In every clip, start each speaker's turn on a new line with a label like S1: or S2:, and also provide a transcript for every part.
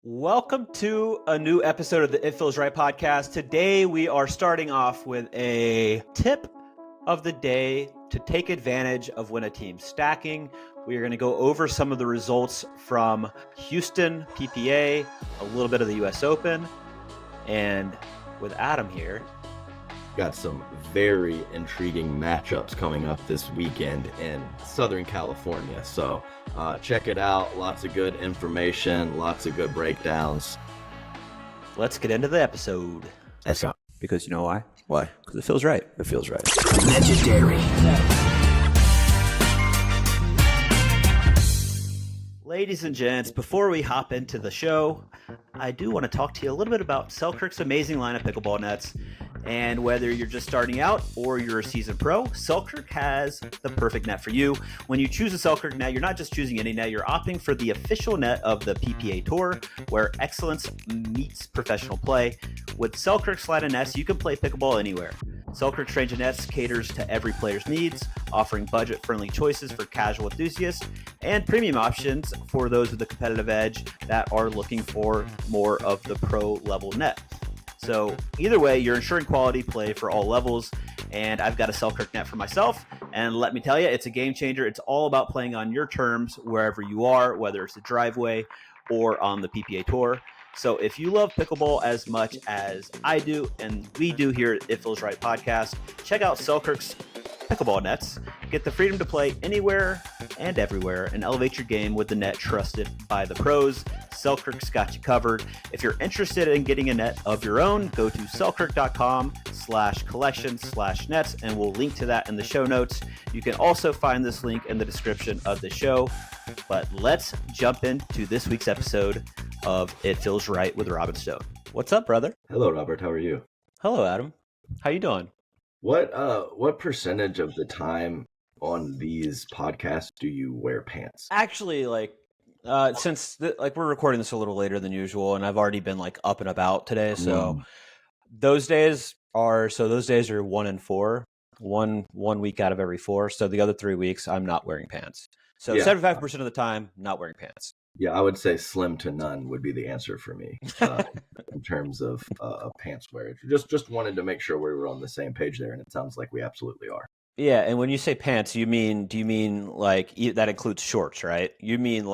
S1: Welcome to a new episode of the It Feels Right podcast. Today we are starting off with a tip of the day to take advantage of when a team's stacking. We are going to go over some of the results from Houston PPA, a little bit of the US Open, and with Adam here.
S2: Got some very intriguing matchups coming up this weekend in Southern California. So check it out. Lots of good information, lots of good breakdowns.
S1: Let's get into the episode.
S2: That's up.
S1: Because you know why?
S2: Why?
S1: Because it feels right.
S2: It feels right.
S3: Legendary.
S1: Ladies and gents, before we hop into the show, I do want to talk to you a little bit about Selkirk's amazing line of pickleball nets. And whether you're just starting out or you're a seasoned pro, Selkirk has the perfect net for you. When you choose a Selkirk net, you're not just choosing any net, you're opting for the official net of the PPA Tour, where excellence meets professional play. With Selkirk's line of nets, you can play pickleball anywhere. Selkirk's range of nets caters to every player's needs, offering budget-friendly choices for casual enthusiasts and premium options for those with a competitive edge that are looking for more of the pro-level net. So either way, you're ensuring quality play for all levels, and I've got a Selkirk net for myself, and let me tell you, it's a game changer. It's all about playing on your terms wherever you are, whether it's a driveway or on the PPA Tour. So if you love pickleball as much as I do, and we do here at It Feels Right podcast, check out Selkirk's pickleball nets. Get the freedom to play anywhere and everywhere and elevate your game with the net trusted by the pros. Selkirk's got you covered. If you're interested in getting a net of your own, go to selkirk.com/collection/nets, and we'll link to that in the show notes. You can also find this link in the description of the show. But let's jump into this week's episode of It Feels Right with Rob and Stone. What's up, brother?
S2: Hello, Robert. How are you?
S1: Hello, Adam. How you doing?
S2: What percentage of the time on these podcasts do you wear pants?
S1: Actually, since we're recording this a little later than usual, and I've already been up and about today, so those days are 1 and 4, one week out of every 4. So the other 3 weeks, I'm not wearing pants. So 75% of the time, not wearing pants.
S2: Yeah, I would say slim to none would be the answer for me in terms of pants wear. Just wanted to make sure we were on the same page there, and it sounds like we absolutely are.
S1: Yeah, and when you say pants, do you mean that includes shorts, right? You mean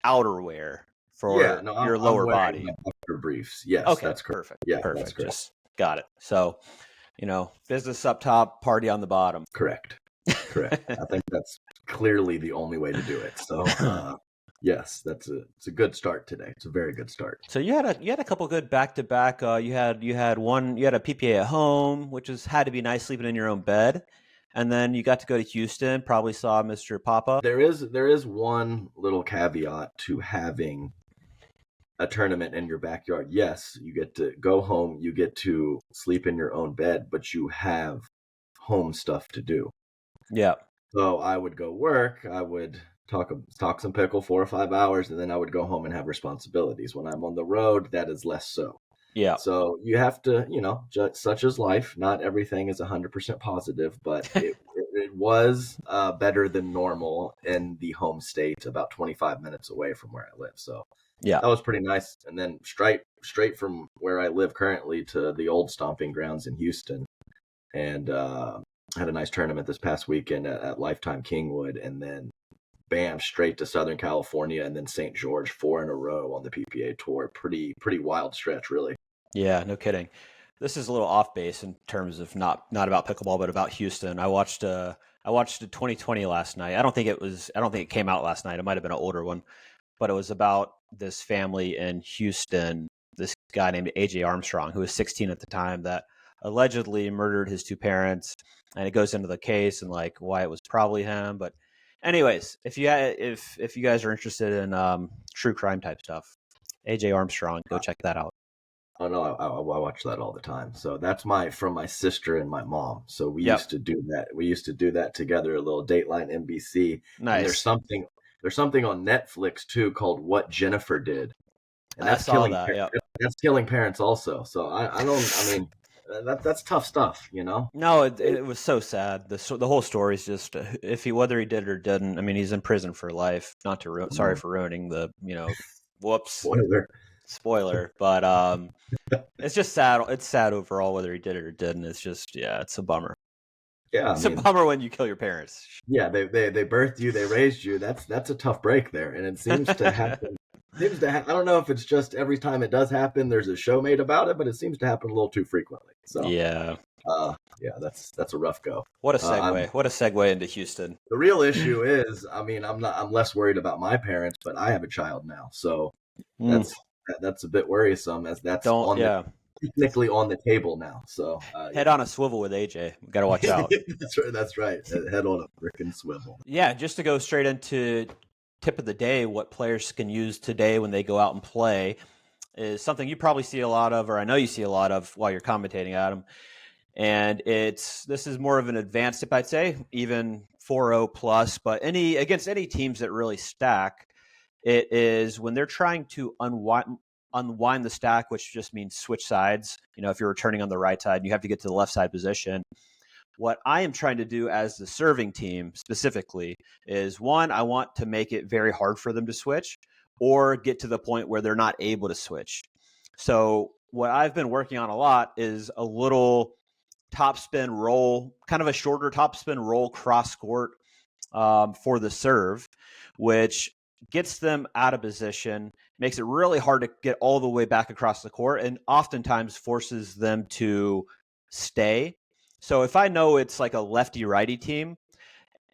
S1: outerwear for your lower body?
S2: Upper briefs. Yes,
S1: okay,
S2: that's correct.
S1: Perfect.
S2: Yeah,
S1: perfect.
S2: That's correct.
S1: Just got it. So, business up top, party on the bottom.
S2: Correct. I think that's clearly the only way to do it. So, yes, it's a good start today. It's a very good start.
S1: So you had a couple good back to back. You had a PPA at home, which had to be nice sleeping in your own bed. And then you got to go to Houston, probably saw Mr. Papa.
S2: There is one little caveat to having a tournament in your backyard. Yes, you get to go home, you get to sleep in your own bed, but you have home stuff to do.
S1: Yeah.
S2: So I would go work, I would talk some pickle 4 or 5 hours, and then I would go home and have responsibilities. When I'm on the road, that is less so.
S1: Yeah.
S2: So you have to, such as life, not everything is 100% positive, but it was better than normal in the home state, about 25 minutes away from where I live. So yeah, that was pretty nice. And then straight from where I live currently to the old stomping grounds in Houston, and had a nice tournament this past weekend at Lifetime Kingwood, and then bam, straight to Southern California, and then St. George, 4 in a row on the PPA Tour. Pretty wild stretch, really.
S1: Yeah, no kidding. This is a little off base in terms of not about pickleball, but about Houston. I watched a 2020 last night. I don't think it came out last night. It might have been an older one, but it was about this family in Houston. This guy named AJ Armstrong, who was 16 at the time, that allegedly murdered his 2 parents, and it goes into the case and why it was probably him. But anyways, if you guys are interested in true crime type stuff, AJ Armstrong, go check that out.
S2: Oh no, I watch that all the time. So that's from my sister and my mom. So we used to do that. We used to do that together. A little Dateline NBC.
S1: Nice.
S2: And there's something on Netflix too called What Jennifer Did. And
S1: that's killing that. Yeah.
S2: That's killing parents also. So that's tough stuff,
S1: No, it was so sad. The whole story is just whether he did or didn't. I mean, he's in prison for life. Not to sorry for ruining the whoops.
S2: Spoiler.
S1: Spoiler, but it's just sad. It's sad overall whether he did it or didn't. It's just, yeah, it's a bummer.
S2: Yeah, I
S1: It's a
S2: mean,
S1: bummer when you kill your parents.
S2: yeah, they birthed you, they raised you. That's a tough break there, and it seems to happen. I don't know if it's just every time it does happen, there's a show made about it, but it seems to happen a little too frequently. So
S1: Yeah.
S2: yeah, that's a rough go.
S1: What a segue. What a segue into Houston.
S2: The real issue is, I mean, I'm less worried about my parents, but I have a child now, so that's a bit worrisome, as that's technically on the table now. So
S1: head on a swivel with AJ. We got to watch out.
S2: That's right. Head on a freaking swivel.
S1: Yeah, just to go straight into tip of the day, what players can use today when they go out and play is something you probably see a lot of, or I know you see a lot of while you're commentating, Adam. And this is more of an advanced tip, I'd say, even 4-0 plus, but against any teams that really stack, it is when they're trying to unwind the stack, which just means switch sides. If you're returning on the right side, you have to get to the left side position. What I am trying to do as the serving team specifically is, one, I want to make it very hard for them to switch or get to the point where they're not able to switch. So what I've been working on a lot is a little topspin roll, kind of a shorter topspin roll cross court for the serve, which gets them out of position, makes it really hard to get all the way back across the court, and oftentimes forces them to stay. So if I know it's like a lefty-righty team,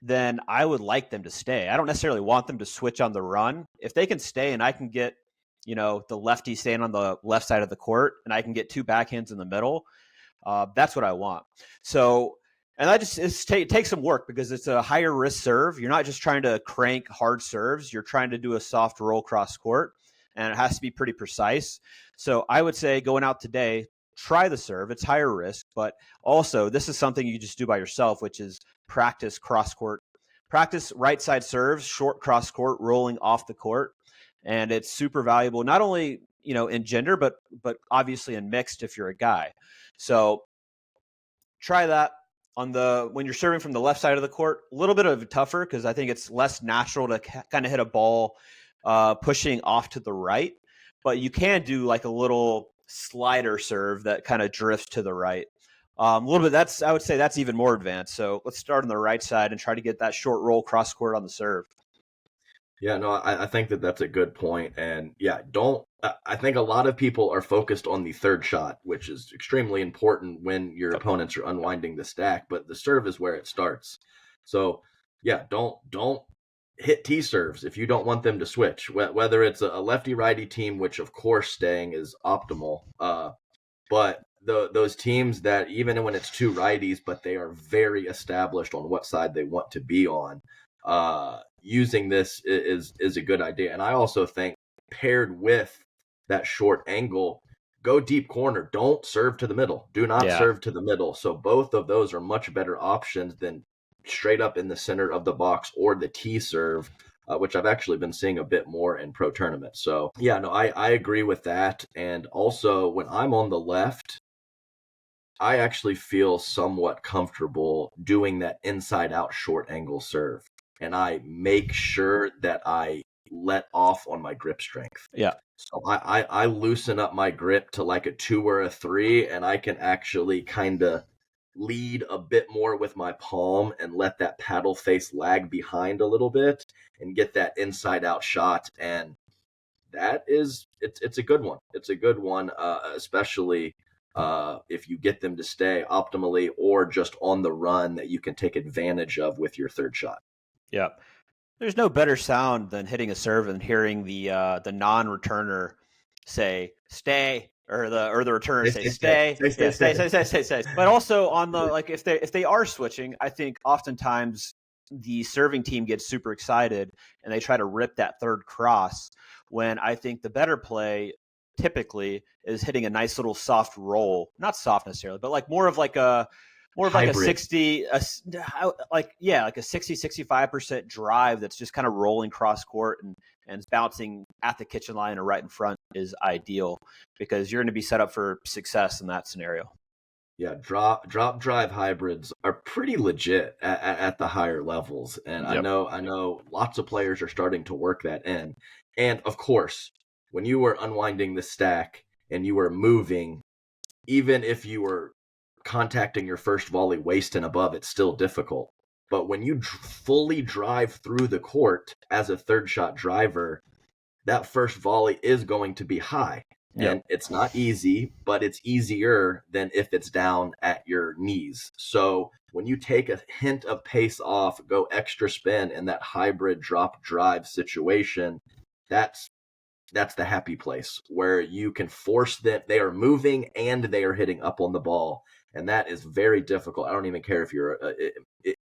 S1: then I would like them to stay. I don't necessarily want them to switch on the run. If they can stay and I can get, the lefty staying on the left side of the court and I can get two backhands in the middle, that's what I want. So, and that it takes some work because it's a higher risk serve. You're not just trying to crank hard serves. You're trying to do a soft roll cross court, and it has to be pretty precise. So I would say going out today, try the serve. It's higher risk, but also this is something you just do by yourself, which is practice cross court, practice right side serves, short cross court, rolling off the court. And it's super valuable, not only, in gender, but obviously in mixed if you're a guy. So try that when you're serving from the left side of the court. A little bit of tougher because I think it's less natural to kind of hit a ball pushing off to the right, but you can do like a little slider serve that kind of drifts to the right. A little bit. I would say that's even more advanced. So let's start on the right side and try to get that short roll cross court on the serve.
S2: Yeah, no, I think that's a good point. And yeah, I think a lot of people are focused on the third shot, which is extremely important when your opponents are unwinding the stack, but the serve is where it starts. So yeah, don't hit T serves if you don't want them to switch, whether it's a lefty righty team, which of course staying is optimal. But those teams that even when it's two righties, but they are very established on what side they want to be on, using this is a good idea. And I also think paired with that short angle, go deep corner. Don't serve to the middle. Do not serve to the middle. So both of those are much better options than straight up in the center of the box or the T serve, which I've actually been seeing a bit more in pro tournaments. So yeah, no, I agree with that. And also when I'm on the left, I actually feel somewhat comfortable doing that inside out short angle serve. And I make sure that I let off on my grip strength.
S1: Yeah.
S2: So I loosen up my grip to like a 2 or a 3, and I can actually kind of lead a bit more with my palm and let that paddle face lag behind a little bit and get that inside out shot. And it's a good one. It's a good one, especially if you get them to stay optimally or just on the run that you can take advantage of with your third shot.
S1: Yeah. There's no better sound than hitting a serve and hearing the non-returner say stay, or the returner say stay. But also on the if they are switching, I think oftentimes the serving team gets super excited and they try to rip that third cross, when I think the better play typically is hitting a nice little soft roll, not soft necessarily, but like more of like a 60, like a 65% drive that's just kind of rolling cross court and bouncing at the kitchen line or right in front is ideal, because you're going to be set up for success in that scenario.
S2: Yeah, drop drive hybrids are pretty legit at the higher levels, and yep. I know lots of players are starting to work that in. And of course, when you were unwinding the stack and you were moving, even if you were contacting your first volley waist and above, it's still difficult. But when you fully drive through the court as a third shot driver, that first volley is going to be high. And it's not easy, but it's easier than if it's down at your knees. So when you take a hint of pace off, go extra spin in that hybrid drop drive situation, that's the happy place where you can force them. They are moving and they are hitting up on the ball. And that is very difficult. I don't even care if you're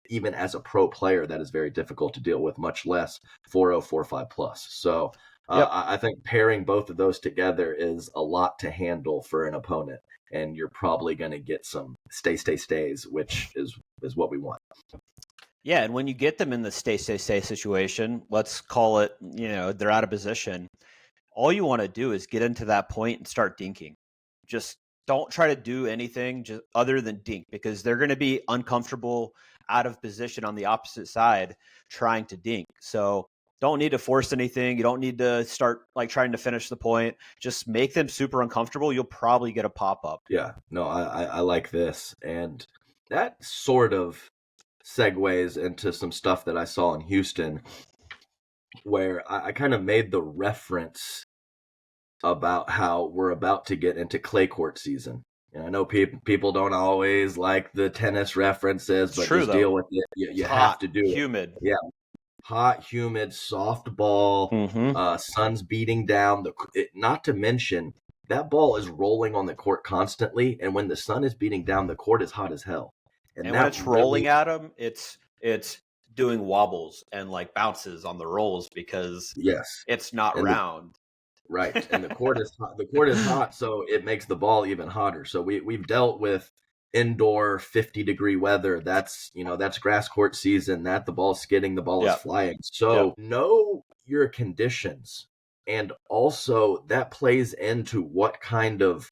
S2: even as a pro player, that is very difficult to deal with, much less 4.045 plus. So I think pairing both of those together is a lot to handle for an opponent. And you're probably going to get some stays, which is what we want.
S1: Yeah, and when you get them in the stay situation, let's call it, they're out of position. All you want to do is get into that point and start dinking. Just don't try to do anything just other than dink, because they're going to be uncomfortable out of position on the opposite side trying to dink. So don't need to force anything. You don't need to start trying to finish the point. Just make them super uncomfortable. You'll probably get a pop-up.
S2: Yeah, no, I like this. And that sort of segues into some stuff that I saw in Houston, where I kind of made the reference about how we're about to get into clay court season. And I know people don't always like the tennis references, but just deal with it. You have to do it.
S1: Humid.
S2: Yeah. Hot, humid, soft ball, sun's beating down. Not to mention, that ball is rolling on the court constantly, and when the sun is beating down, the court is hot as hell.
S1: And when it's rolling at them, it's doing wobbles and bounces on the rolls because it's not round.
S2: Right, and the court is hot. The court is hot, so it makes the ball even hotter. So we've dealt with indoor 50-degree weather. That's grass court season. That the ball's skidding, the ball is flying. So know your conditions, and also that plays into what kind of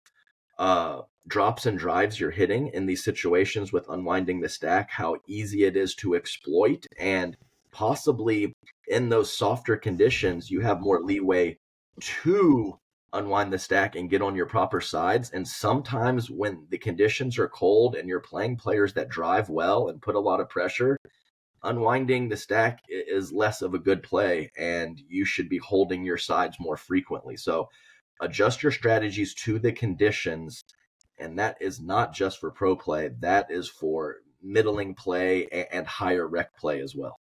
S2: drops and drives you're hitting in these situations with unwinding the stack, how easy it is to exploit, and possibly in those softer conditions, you have more leeway to unwind the stack and get on your proper sides. And sometimes when the conditions are cold and you're playing players that drive well and put a lot of pressure, unwinding the stack is less of a good play, and you should be holding your sides more frequently. So adjust your strategies to the conditions, and that is not just for pro play, that is for middling play and higher rec play as well.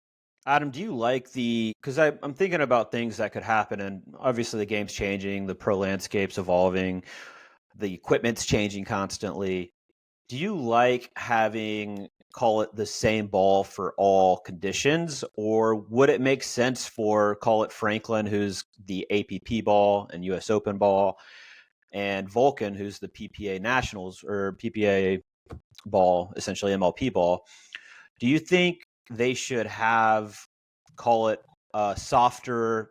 S1: Adam, do you like because I'm thinking about things that could happen, and obviously the game's changing, the pro landscape's evolving, the equipment's changing constantly. Do you like having, call it the same ball for all conditions, or would it make sense for, call it Franklin, who's the APP ball and US Open ball, and Vulcan, who's the PPA Nationals or PPA ball, essentially MLP ball? Do you think they should have, call it a softer,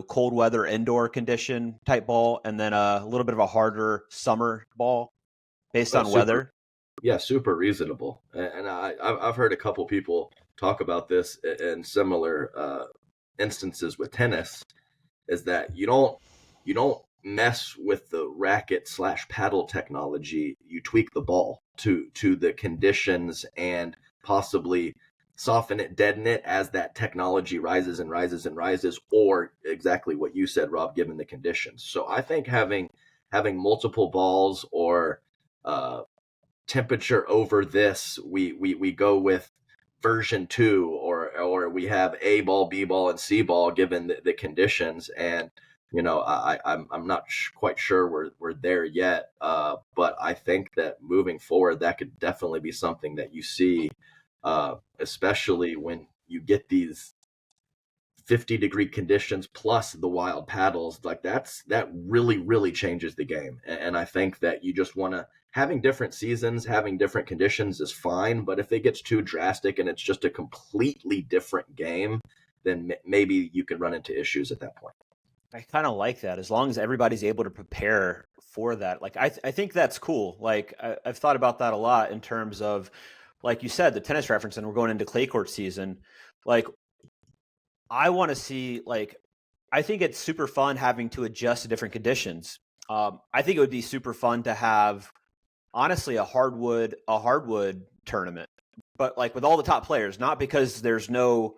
S1: cold weather indoor condition type ball, and then a little bit of a harder summer ball based on weather?
S2: Yeah, super reasonable. And I've heard a couple people talk about this in similar instances with tennis, is that you don't mess with the racket/paddle technology. You tweak the ball to the conditions and possibly soften it, deaden it as that technology rises and rises and rises, or exactly what you said, Rob, given the conditions. So I think having multiple balls or temperature over this, we go with version 2, or we have A ball, B ball, and C ball given the conditions. And I'm not quite sure we're there yet, but I think that moving forward, that could definitely be something that you see, especially when you get these 50-degree conditions plus the wild paddles. That really, really changes the game. And I think that you just want to, having different seasons, having different conditions is fine, but if it gets too drastic and it's just a completely different game, then maybe you could run into issues at that point.
S1: I kind of like that, as long as everybody's able to prepare for that. I think that's cool. I've thought about that a lot in terms of, like you said, the tennis reference, and we're going into clay court season. I want to see I think it's super fun having to adjust to different conditions. I think it would be super fun to have, honestly, a hardwood tournament, but like with all the top players, not because there's no,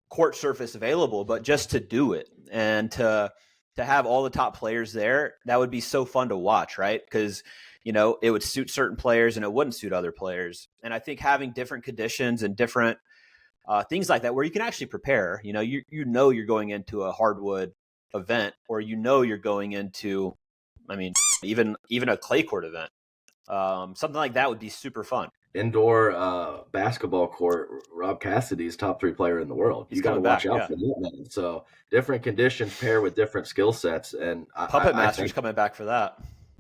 S1: court surface available, but just to do it and to have all the top players there. That would be so fun to watch, right? Because it would suit certain players and it wouldn't suit other players. And I think having different conditions and different things like that, where you can actually prepare, you're going into a hardwood event, or you're going into, even a clay court event. Something like that would be super fun.
S2: Indoor basketball court, Rob Cassidy's top 3 player in the world.
S1: He's
S2: You got to
S1: coming
S2: watch
S1: back,
S2: out
S1: yeah.
S2: for that, man. So different conditions pair with different skill sets, and
S1: Puppet
S2: I
S1: Master's
S2: think
S1: coming back for that.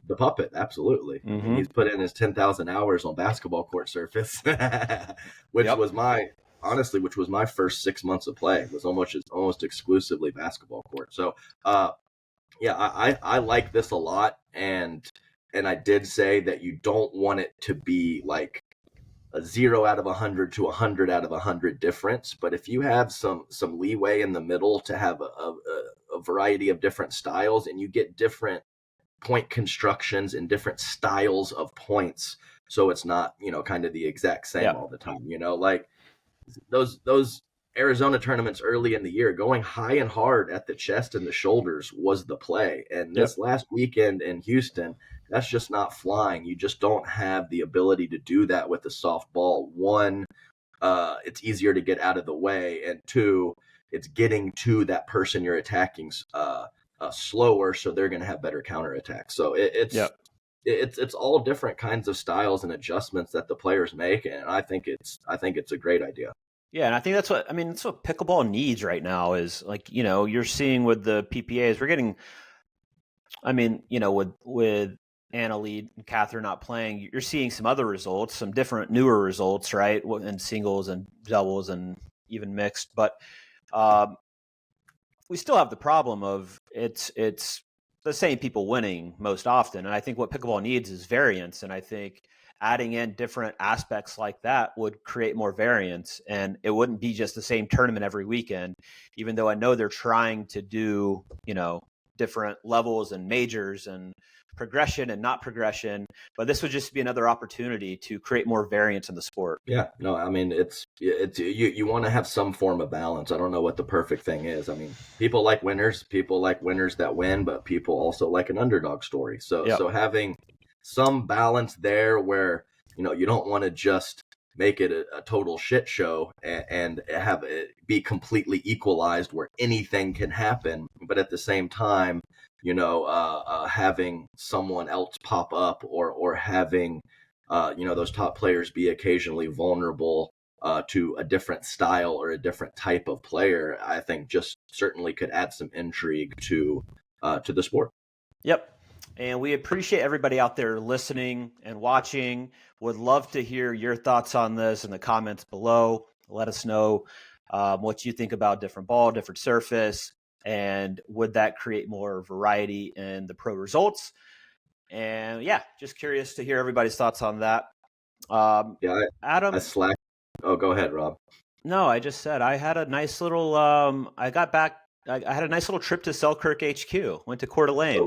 S2: the puppet, absolutely. I mean, he's put in his 10,000 hours on basketball court surface, which was my first 6 months of play. It was almost exclusively basketball court. So, I like this a lot, and I did say that you don't want it to be like a 0 out of 100 to 100 out of 100 difference. But if you have some leeway in the middle to have a variety of different styles, and you get different point constructions and different styles of points, so it's not kind of the exact same all the time. Like those Arizona tournaments early in the year, going high and hard at the chest and the shoulders was the play. And this last weekend in Houston, that's just not flying. You just don't have the ability to do that with a soft ball. One, it's easier to get out of the way, and two, it's getting to that person you're attacking slower, so they're going to have better counterattacks. So it's all different kinds of styles and adjustments that the players make, and I think it's a great idea.
S1: Yeah, and I think that's what pickleball needs right now is, like, you're seeing with the PPAs, we're getting, with Anna Lee and Catherine not playing, you're seeing some other results, some different newer results, right? In singles and doubles and even mixed, but we still have the problem of it's the same people winning most often. And I think what pickleball needs is variance. And I think adding in different aspects like that would create more variance, and it wouldn't be just the same tournament every weekend, even though I know they're trying to do, different levels and majors and progression and not progression, but this would just be another opportunity to create more variance in the sport.
S2: Yeah, no, it's you want to have some form of balance. I don't know what the perfect thing is. I mean, people like winners that win, but people also like an underdog story. So having some balance there, where you don't want to just make it a total shit show and have it be completely equalized where anything can happen, but at the same time, having someone else pop up, or having those top players be occasionally vulnerable to a different style or a different type of player, I think just certainly could add some intrigue to the sport.
S1: Yep. And we appreciate everybody out there listening and watching. Would love to hear your thoughts on this in the comments below. Let us know what you think about different ball, different surface, and would that create more variety in the pro results? And just curious to hear everybody's thoughts on that. Adam,
S2: Oh, go ahead, Rob.
S1: No, I just said I had a nice little. I got back. I had a nice little trip to Selkirk HQ. Went to Coeur d'Alene.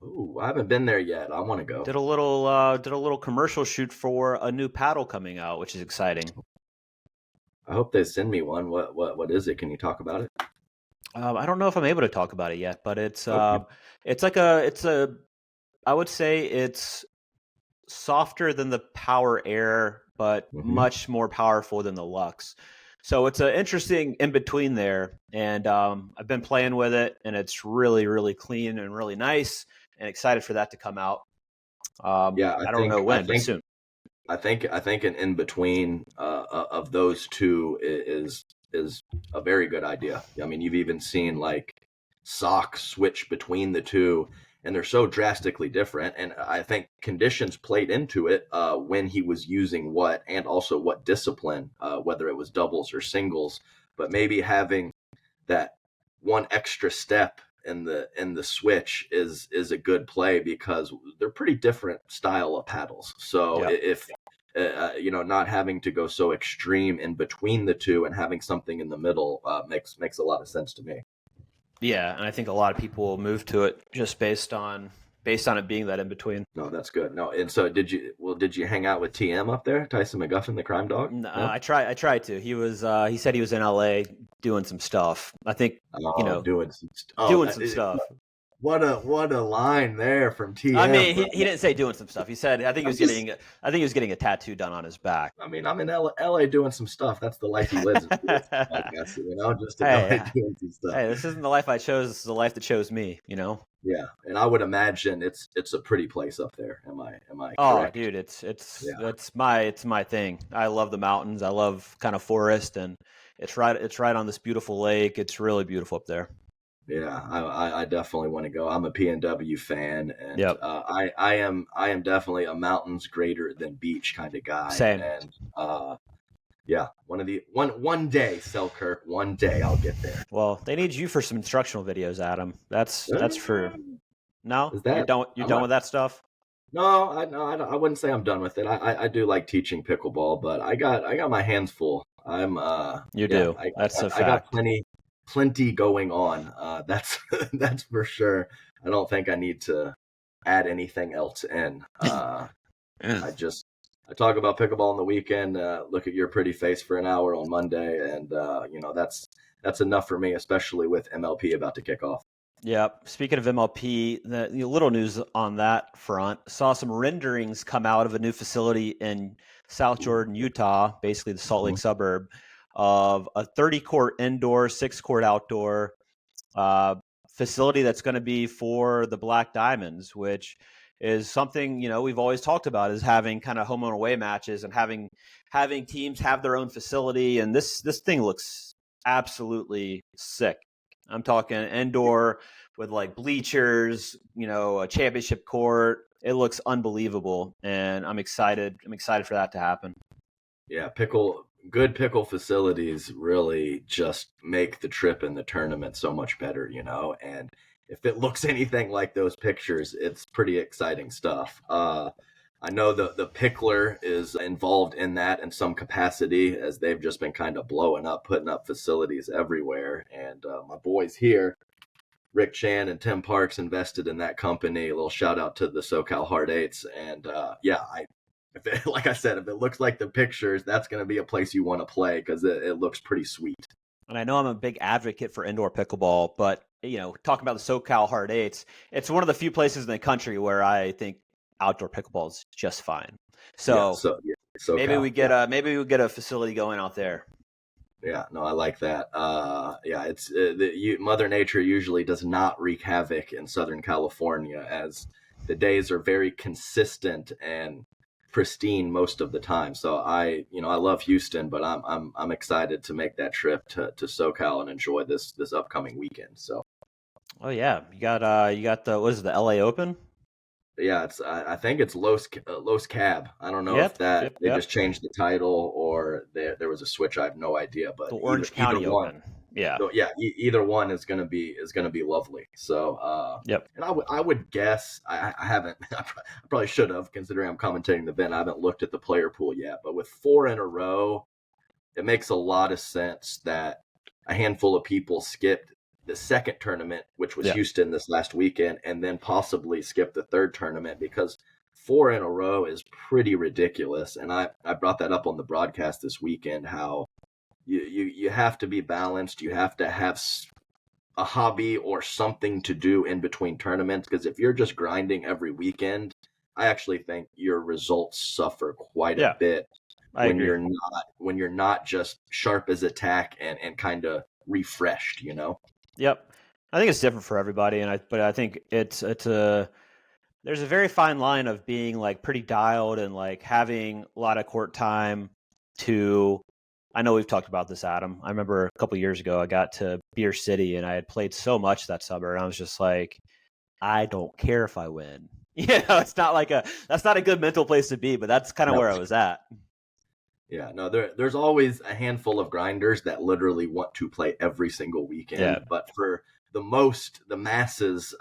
S2: Oh, I haven't been there yet. I want to go.
S1: Did a little commercial shoot for a new paddle coming out, which is exciting.
S2: I hope they send me one. What is it? Can you talk about it?
S1: I don't know if I'm able to talk about it yet, but it's
S2: Okay.
S1: I would say it's softer than the Power Air, but much more powerful than the Lux. So it's an interesting in between there, and I've been playing with it, and it's really, really clean and really nice, and excited for that to come out. I don't know when, but soon.
S2: I think an in between of those two is a very good idea. I mean, you've even seen like Sock switch between the two, and they're so drastically different. And I think conditions played into it when he was using what, and also what discipline, whether it was doubles or singles. But maybe having that one extra step in the switch is a good play, because they're pretty different style of paddles. So if not having to go so extreme in between the two and having something in the middle makes a lot of sense to me.
S1: Yeah, and I think a lot of people will move to it just based on it being that in between.
S2: No, that's good. No, and so did you hang out with TM up there, Tyson McGuffin, the crime dog?
S1: No,
S2: No?
S1: I tried to. He said he was in LA doing some stuff. I think
S2: Doing some
S1: stuff.
S2: What a line there from TM.
S1: I mean, he didn't say doing some stuff. He said I think he was getting a tattoo done on his back.
S2: I mean, I'm in LA doing some stuff. That's the life he lives. I guess, just in LA doing some stuff.
S1: Hey, this isn't the life I chose. This is the life that chose me.
S2: Yeah, and I would imagine it's a pretty place up there. Am I
S1: Oh,
S2: correct?
S1: dude, it's my thing. I love the mountains. I love kind of forest, and it's right on this beautiful lake. It's really beautiful up there.
S2: Yeah, I definitely want to go. I'm a PNW fan, and
S1: Yep.
S2: I am definitely a mountains greater than beach kind of guy.
S1: Same.
S2: And yeah, one day, Selkirk, one day I'll get there.
S1: Well, they need you for some instructional videos, Adam. That's for no.
S2: Is that
S1: you're done with that stuff?
S2: No, I wouldn't say I'm done with it. I do like teaching pickleball, but I got my hands full.
S1: Do. That's a fact.
S2: I got plenty going on. That's that's for sure. I don't think I need to add anything else in. I talk about pickleball on the weekend, look at your pretty face for an hour on Monday, and that's enough for me, especially with MLP about to kick off.
S1: Yeah. Speaking of MLP, the little news on that front, saw some renderings come out of a new facility in South Jordan, Utah, basically the Salt Lake suburb, of a 30-court indoor, 6-court outdoor facility that's going to be for the Black Diamonds, which is something we've always talked about, is having kind of home and away matches and having teams have their own facility. And this thing looks absolutely sick. I'm talking indoor with like bleachers, a championship court. It looks unbelievable, and I'm excited. I'm excited for that to happen.
S2: Yeah, good pickle facilities really just make the trip and the tournament so much better, and if it looks anything like those pictures, it's pretty exciting stuff. I know the Pickler is involved in that in some capacity, as they've just been kind of blowing up, putting up facilities everywhere. And my boys here, Rick Chan and Tim Parks, invested in that company. A little shout out to the SoCal Hard Eights. And like I said, if it looks like the pictures, that's going to be a place you want to play, because it looks pretty sweet.
S1: And I know I'm a big advocate for indoor pickleball, but talking about the SoCal Hard Eights, it's one of the few places in the country where I think outdoor pickleball is just fine. So, maybe we get a facility going out there.
S2: Yeah, no, I like that. It's Mother Nature usually does not wreak havoc in Southern California, as the days are very consistent and pristine most of the time. So I love Houston, but I'm excited to make that trip to SoCal and enjoy this upcoming weekend. So.
S1: Oh yeah, you got the the LA Open?
S2: Yeah, I think it's Los Cab. I don't know if they just changed the title or there was a switch. I have no idea. But
S1: the Orange County Open. Yeah.
S2: So either one is gonna be lovely. So And I would guess I haven't. I probably should have, considering I'm commentating the event. I haven't looked at the player pool yet, but with 4 in a row, it makes a lot of sense that a handful of people skipped the second tournament, which was Houston this last weekend, and then possibly skip the third tournament, because 4 in a row is pretty ridiculous. And I brought that up on the broadcast this weekend, how you have to be balanced. You have to have a hobby or something to do in between tournaments, because if you're just grinding every weekend, I actually think your results suffer quite a bit when you're not just sharp as a tack and kind of refreshed,
S1: Yep. I think it's different for everybody, but I think there's a very fine line of being like pretty dialed and like having a lot of court time to. I know we've talked about this, Adam. I remember a couple of years ago I got to Beer City and I had played so much that summer, and I was just like, I don't care if I win. It's not that's not a good mental place to be, but that's kind of where I was at.
S2: Yeah, no, there's always a handful of grinders that literally want to play every single weekend. Yeah. But for the masses,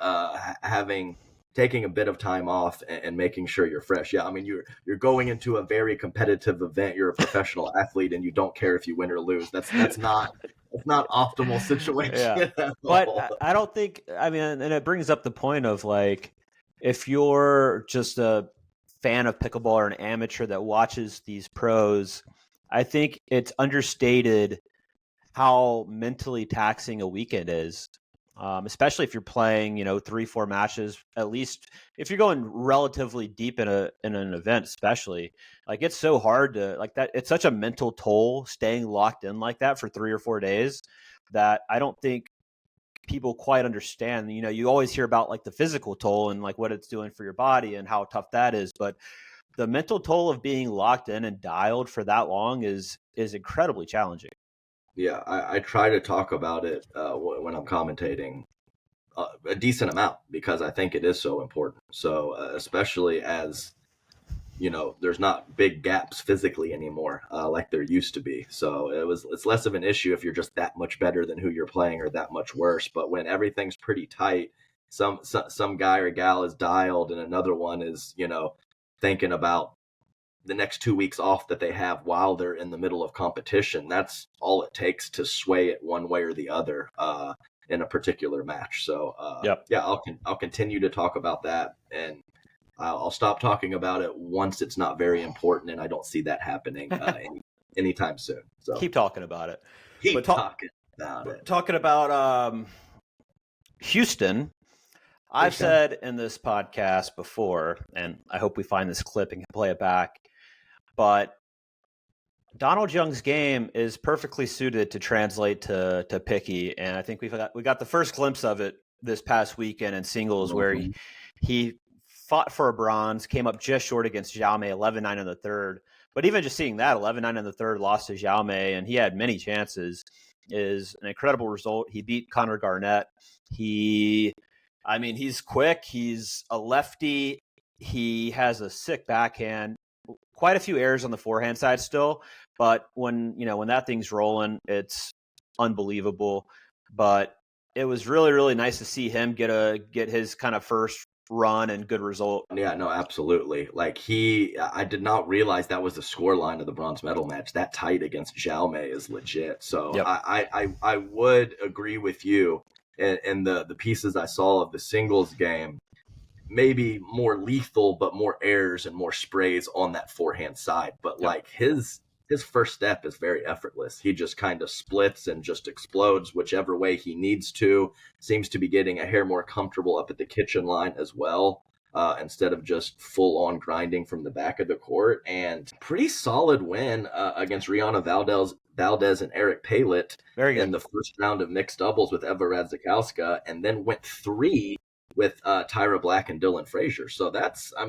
S2: taking a bit of time off and making sure you're fresh. Yeah, I mean, you're going into a very competitive event. You're a professional athlete, and you don't care if you win or lose. That's not It's not optimal situation
S1: Yeah.
S2: at
S1: But
S2: all.
S1: I don't think, I mean, and it brings up the point of like, if you're just a fan of pickleball or an amateur that watches these pros, I think it's understated how mentally taxing a weekend is. Especially if you're playing, 3-4 matches, at least if you're going relatively deep in an event, especially like it's so hard to like that. It's such a mental toll staying locked in like that for 3 or 4 days that I don't think people quite understand. You always hear about like the physical toll and like what it's doing for your body and how tough that is, but the mental toll of being locked in and dialed for that long is incredibly challenging.
S2: Yeah, I try to talk about it when I'm commentating a decent amount because I think it is so important. So especially as there's not big gaps physically anymore like there used to be. So it's less of an issue if you're just that much better than who you're playing or that much worse. But when everything's pretty tight, some guy or gal is dialed and another one is thinking about the next 2 weeks off that they have while they're in the middle of competition. That's all it takes to sway it one way or the other in a particular match. So
S1: Yep.
S2: yeah, I'll continue to talk about that, and I'll stop talking about it once it's not very important, and I don't see that happening anytime soon. So
S1: Keep talking about it.
S2: keep talking about it.
S1: Talking about Houston, I've said in this podcast before, and I hope we find this clip and can play it back, but Donald Young's game is perfectly suited to translate to picky, and I think we got the first glimpse of it this past weekend in singles where he fought for a bronze, came up just short against Jaume, 11-9 in the third. But even just seeing that, 11-9 in the third, lost to Jaume, and he had many chances, is an incredible result. He beat Connor Garnett. He's quick. He's a lefty. He has a sick backhand. Quite a few errors on the forehand side still, but when that thing's rolling, it's unbelievable. But it was really, really nice to see him get his kind of first run and good result.
S2: Yeah, no, absolutely. Like I did not realize that was the scoreline of the bronze medal match. That tight against Jaume is legit. So
S1: Yep.
S2: I would agree with you. And the pieces I saw of the singles game, maybe more lethal, but more errors and more sprays on that forehand side. But like his first step is very effortless. He just kind of splits and just explodes whichever way he needs to. Seems to be getting a hair more comfortable up at the kitchen line as well, instead of just full on grinding from the back of the court. And pretty solid win against Rihanna Valdez and Eric Palet in the first round of mixed doubles with Eva Radzikowska, and then went 3 with Tyra Black and Dylan Frazier. So that's, I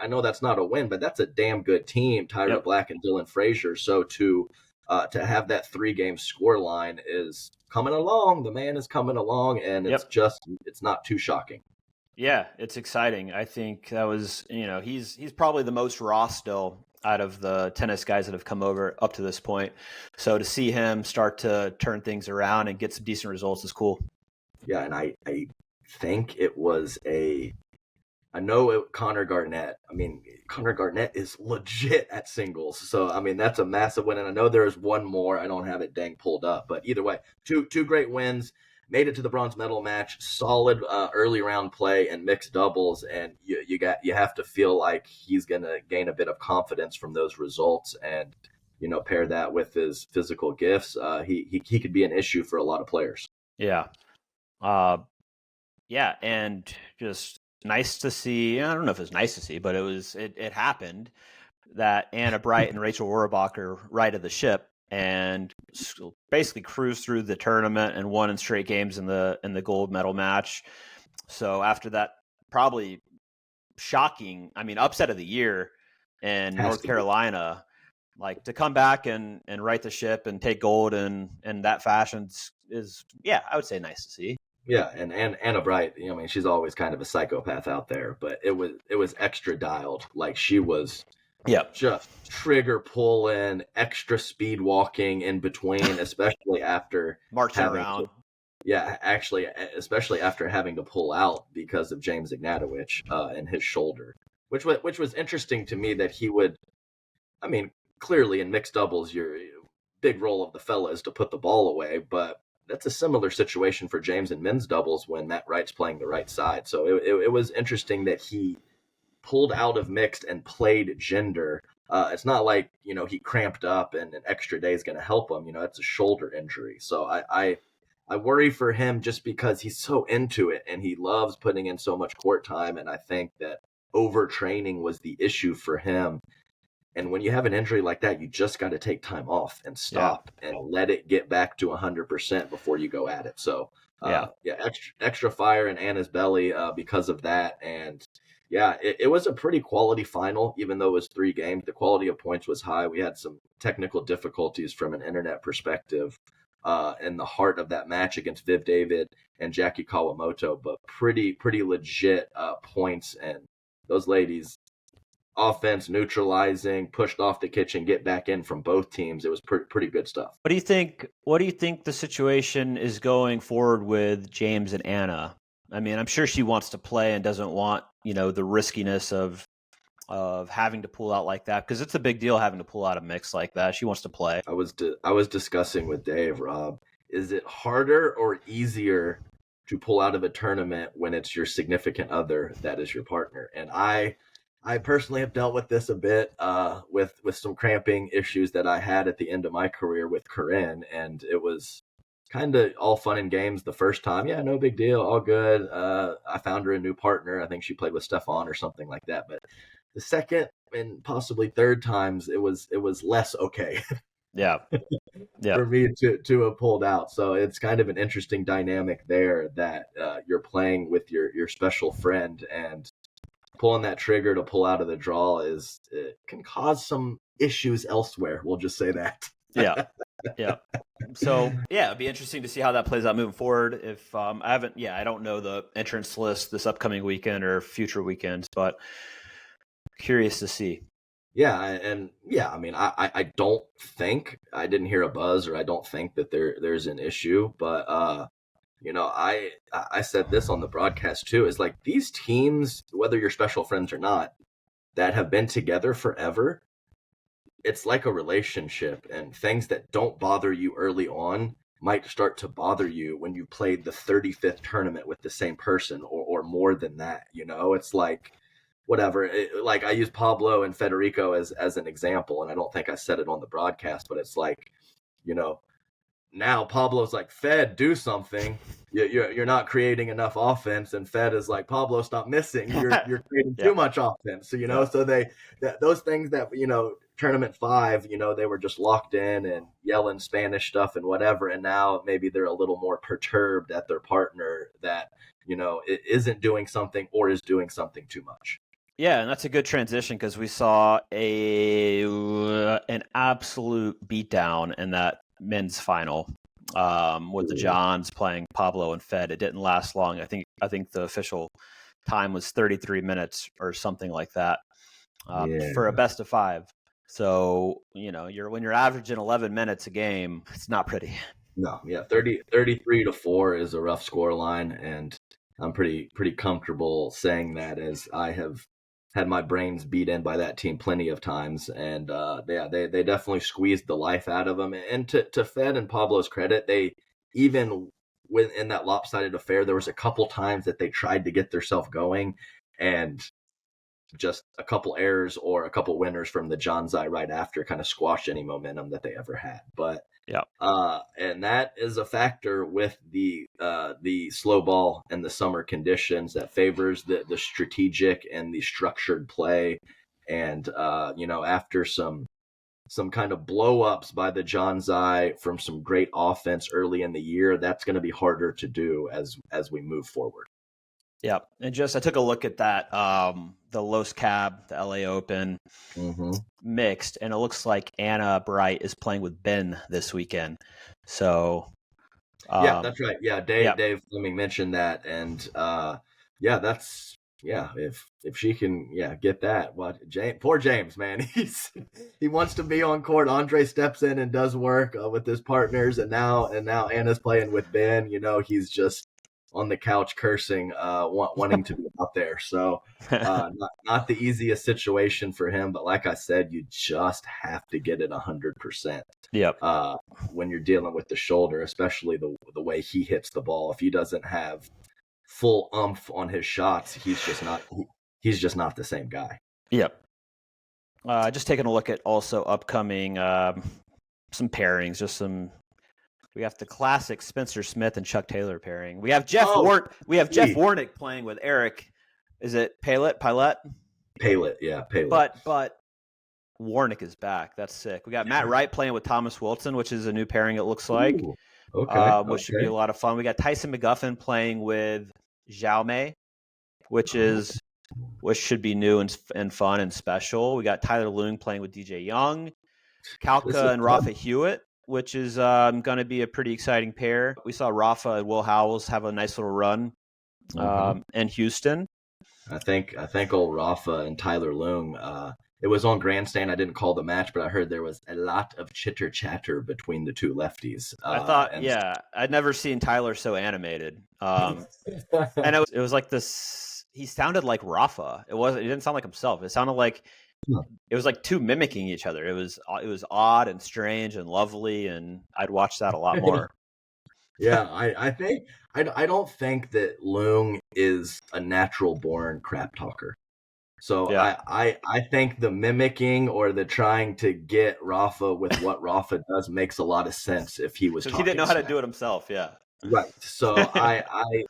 S2: know that's not a win, but that's a damn good team, Tyra Black and Dylan Frazier. So to have that 3-game score line is coming along. The man is coming along, and it's not too shocking.
S1: Yeah, it's exciting. I think that was, he's probably the most raw still out of the tennis guys that have come over up to this point. So to see him start to turn things around and get some decent results is cool.
S2: Yeah, and I think it was Connor Garnett. Connor Garnett is legit at singles. So, that's a massive win. And I know there is one more. I don't have it dang pulled up. But either way, two great wins. Made it to the bronze medal match. Solid early round play and mixed doubles. And you have to feel like he's going to gain a bit of confidence from those results. And, pair that with his physical gifts. He could be an issue for a lot of players.
S1: Yeah. Yeah, and just nice to see. I don't know if it's nice to see, but it happened that Anna Bright and Rachel Rohrabacher righted the ship and basically cruised through the tournament and won in straight games in the gold medal match. So after that, probably shocking, upset of the year in North Carolina, like to come back and right the ship and take gold in that fashion is, I would say nice to see.
S2: Yeah, and Anna Bright, she's always kind of a psychopath out there, but it was extra dialed. Like she was just trigger pulling, extra speed walking in between, especially after
S1: marching around.
S2: Especially after having to pull out because of James Ignatowich and his shoulder, which was interesting to me that he would. Clearly in mixed doubles, big role of the fella is to put the ball away, but that's a similar situation for James in men's doubles when Matt Wright's playing the right side. So it was interesting that he pulled out of mixed and played gender. It's not like, he cramped up and an extra day is going to help him. It's a shoulder injury. So I worry for him just because he's so into it and he loves putting in so much court time. And I think that overtraining was the issue for him. And when you have an injury like that, you just got to take time off and stop and let it get back to 100% before you go at it. So, extra fire in Anna's belly because of that. And it was a pretty quality final, even though it was 3 games. The quality of points was high. We had some technical difficulties from an internet perspective in the heart of that match against Viv David and Jackie Kawamoto, but pretty legit points. And those ladies, offense, neutralizing, pushed off the kitchen, get back in from both teams. It was pretty good stuff.
S1: What do you think the situation is going forward with James and Anna? I mean, I'm sure she wants to play and doesn't want, the riskiness of having to pull out like that, because it's a big deal having to pull out a mix like that. She wants to play.
S2: I was discussing with Dave, Rob, is it harder or easier to pull out of a tournament when it's your significant other that is your partner? And I personally have dealt with this a bit with some cramping issues that I had at the end of my career with Corinne, and it was kind of all fun and games the first time. Yeah, no big deal, all good. I found her a new partner. I think she played with Stefan or something like that. But the second and possibly third times, it was less okay.
S1: Yeah.
S2: For me to have pulled out. So it's kind of an interesting dynamic there that you're playing with your special friend, and pulling that trigger to pull out of the draw it can cause some issues elsewhere. We'll just say that.
S1: Yeah. So it'd be interesting to see how that plays out moving forward. If I don't know the entrance list this upcoming weekend or future weekends, but curious to see.
S2: I mean, I don't think, I didn't hear a buzz, or I don't think that there's an issue, but I said this on the broadcast too, is like these teams, whether you're special friends or not, that have been together forever, it's like a relationship, and things that don't bother you early on might start to bother you when you played the 35th tournament with the same person or more than that. It's like, whatever. Like I use Pablo and Federico as an example, and I don't think I said it on the broadcast, but it's like, now Pablo's like, Fed, do something. You're not creating enough offense, and Fed is like, Pablo, stop missing. You're creating too much offense. So so those things that tournament 5, they were just locked in and yelling Spanish stuff and whatever, and now maybe they're a little more perturbed at their partner that it isn't doing something or is doing something too much.
S1: Yeah, and that's a good transition, because we saw an absolute beatdown in that men's final with the Johns playing Pablo and Fed. It didn't last long. I think the official time was 33 minutes or something like that for a best of 5. So when you're averaging 11 minutes a game, it's not pretty.
S2: No, 33-4 is a rough score line, and I'm pretty comfortable saying that, as I have had my brains beat in by that team plenty of times, and they definitely squeezed the life out of them. And to Fed and Pablo's credit, they, even in that lopsided affair, there was a couple times that they tried to get themselves going, and just a couple errors or a couple winners from the Johnsai right after kind of squashed any momentum that they ever had. But and that is a factor with the slow ball and the summer conditions that favors the strategic and the structured play. And after some kind of blow ups by the Johnsai from some great offense early in the year, that's going to be harder to do as we move forward.
S1: Yeah, and I took a look at that, the Los Cab, the LA Open mixed, and it looks like Anna Bright is playing with Ben this weekend. So,
S2: that's right. Yeah, Dave Fleming mentioned that, and if she can get that. What poor James, man, he wants to be on court. Andre steps in and does work with his partners, and now Anna's playing with Ben. He's just on the couch cursing, wanting to be out there. So not the easiest situation for him. But like I said, you just have to get it 100%.
S1: Yep.
S2: When you're dealing with the shoulder, especially the way he hits the ball. If he doesn't have full oomph on his shots, he's just not the same guy.
S1: Yep. Just taking a look at also upcoming some pairings, we have the classic Spencer Smith and Chuck Taylor pairing. We have Jeff Warnick playing with Eric. Is it Palet?
S2: Yeah, Palet.
S1: But Warnick is back. That's sick. We got Matt Wright playing with Thomas Wilson, which is a new pairing, it looks like.
S2: Ooh, okay.
S1: Which should be a lot of fun. We got Tyson McGuffin playing with Xiaomei, which should be new and fun and special. We got Tyler Leung playing with DJ Young, Kalka and Rafa Hewitt, which is going to be a pretty exciting pair. We saw Rafa and Will Howells have a nice little run in Houston.
S2: I think old Rafa and Tyler Leung, it was on Grandstand. I didn't call the match, but I heard there was a lot of chitter chatter between the two lefties.
S1: I thought, I'd never seen Tyler so animated. And it was like this. He sounded like Rafa. It didn't sound like himself. It sounded like it was like two mimicking each other. It was odd and strange and lovely, and I'd watch that a lot more.
S2: Yeah, I don't think that Leung is a natural born crap talker. So yeah. I think the mimicking or the trying to get Rafa with what Rafa does makes a lot of sense if he was talking.
S1: He didn't know how to do it himself, yeah.
S2: Right. So I